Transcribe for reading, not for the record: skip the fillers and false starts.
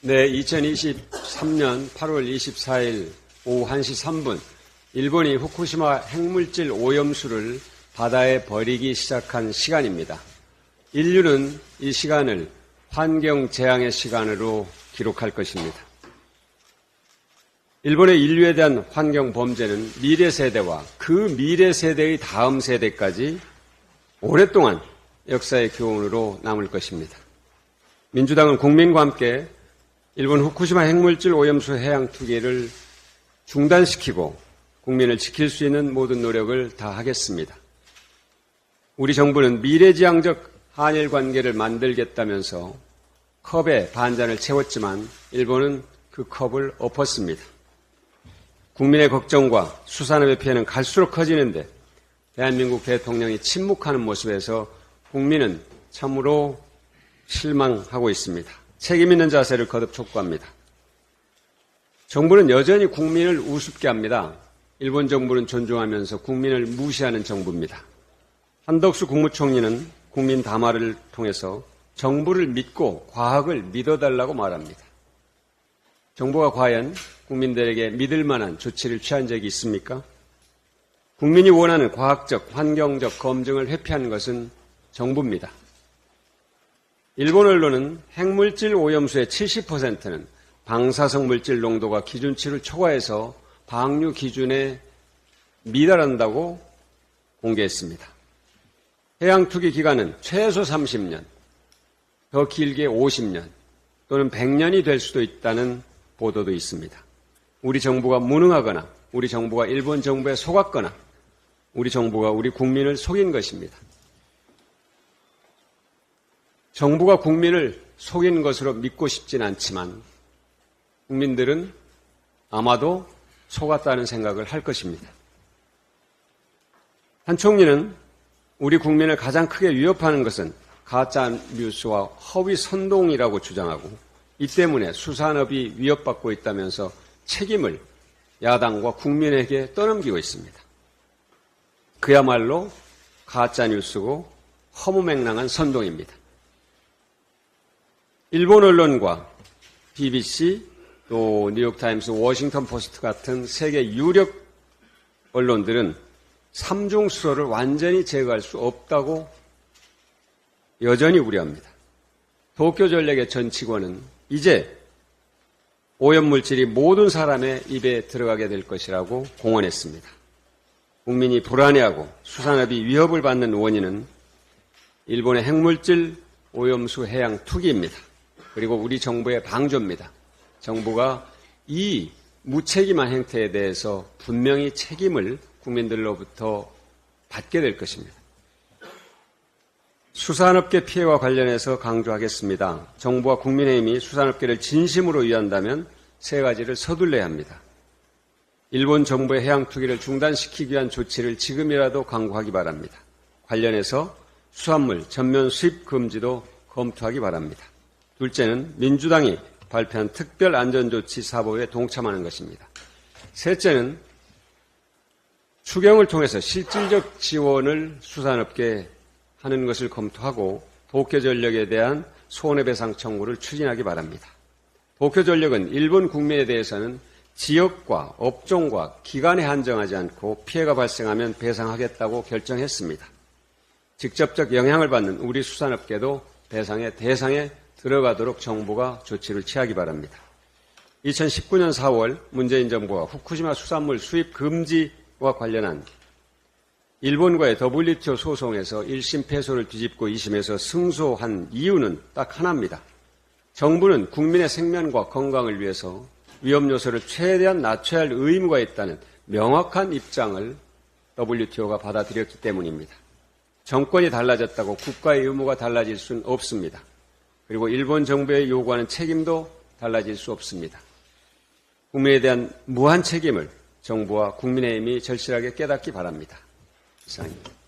네, 2023년 8월 24일 오후 1시 3분, 일본이 후쿠시마 핵물질 오염수를 바다에 버리기 시작한 시간입니다. 인류는 이 시간을 환경재앙의 시간으로 기록할 것입니다. 일본의 인류에 대한 환경 범죄는 미래 세대와 그 미래 세대의 다음 세대까지 오랫동안 역사의 교훈으로 남을 것입니다. 민주당은 국민과 함께 일본 후쿠시마 핵물질 오염수 해양 투기를 중단시키고 국민을 지킬 수 있는 모든 노력을 다하겠습니다. 우리 정부는 미래지향적 한일 관계를 만들겠다면서 컵에 반잔을 채웠지만 일본은 그 컵을 엎었습니다. 국민의 걱정과 수산업의 피해는 갈수록 커지는데 대한민국 대통령이 침묵하는 모습에서 국민은 참으로 실망하고 있습니다. 책임 있는 자세를 거듭 촉구합니다. 정부는 여전히 국민을 우습게 합니다. 일본 정부는 존중하면서 국민을 무시하는 정부입니다. 한덕수 국무총리는 국민 담화를 통해서 정부를 믿고 과학을 믿어달라고 말합니다. 정부가 과연 국민들에게 믿을 만한 조치를 취한 적이 있습니까? 국민이 원하는 과학적, 환경적 검증을 회피하는 것은 정부입니다. 일본 언론은 핵물질 오염수의 70%는 방사성 물질 농도가 기준치를 초과해서 방류 기준에 미달한다고 공개했습니다. 해양 투기 기간은 최소 30년, 더 길게 50년 또는 100년이 될 수도 있다는 보도도 있습니다. 우리 정부가 무능하거나 우리 정부가 일본 정부에 속았거나 우리 정부가 우리 국민을 속인 것입니다. 정부가 국민을 속인 것으로 믿고 싶진 않지만 국민들은 아마도 속았다는 생각을 할 것입니다. 한 총리는 우리 국민을 가장 크게 위협하는 것은 가짜 뉴스와 허위 선동이라고 주장하고 이 때문에 수산업이 위협받고 있다면서 책임을 야당과 국민에게 떠넘기고 있습니다. 그야말로 가짜 뉴스고 허무맹랑한 선동입니다. 일본 언론과 BBC, 또 뉴욕타임스, 워싱턴 포스트 같은 세계 유력 언론들은 삼중수소를 완전히 제거할 수 없다고 여전히 우려합니다. 도쿄전력의 전 직원은 이제 오염물질이 모든 사람의 입에 들어가게 될 것이라고 공언했습니다. 국민이 불안해하고 수산업이 위협을 받는 원인은 일본의 핵물질 오염수 해양 투기입니다. 그리고 우리 정부의 방조입니다. 정부가 이 무책임한 행태에 대해서 분명히 책임을 국민들로부터 받게 될 것입니다. 수산업계 피해와 관련해서 강조하겠습니다. 정부와 국민의힘이 수산업계를 진심으로 위한다면 세 가지를 서둘러야 합니다. 일본 정부의 해양 투기를 중단시키기 위한 조치를 지금이라도 강구하기 바랍니다. 관련해서 수산물 전면 수입 금지도 검토하기 바랍니다. 둘째는 민주당이 발표한 특별안전조치 사법에 동참하는 것입니다. 셋째는 추경을 통해서 실질적 지원을 수산업계에 하는 것을 검토하고 도쿄전력에 대한 손해배상 청구를 추진하기 바랍니다. 도쿄전력은 일본 국민에 대해서는 지역과 업종과 기간에 한정하지 않고 피해가 발생하면 배상하겠다고 결정했습니다. 직접적 영향을 받는 우리 수산업계도 배상의 대상에 들어가도록 정부가 조치를 취하기 바랍니다. 2019년 4월 문재인 정부가 후쿠시마 수산물 수입 금지와 관련한 일본과의 WTO 소송에서 1심 패소를 뒤집고 2심에서 승소한 이유는 딱 하나입니다. 정부는 국민의 생명과 건강을 위해서 위험 요소를 최대한 낮춰야 할 의무가 있다는 명확한 입장을 WTO가 받아들였기 때문입니다. 정권이 달라졌다고 국가의 의무가 달라질 수는 없습니다. 그리고 일본 정부의 요구하는 책임도 달라질 수 없습니다. 국민에 대한 무한 책임을 정부와 국민의힘이 절실하게 깨닫기 바랍니다. 이상입니다.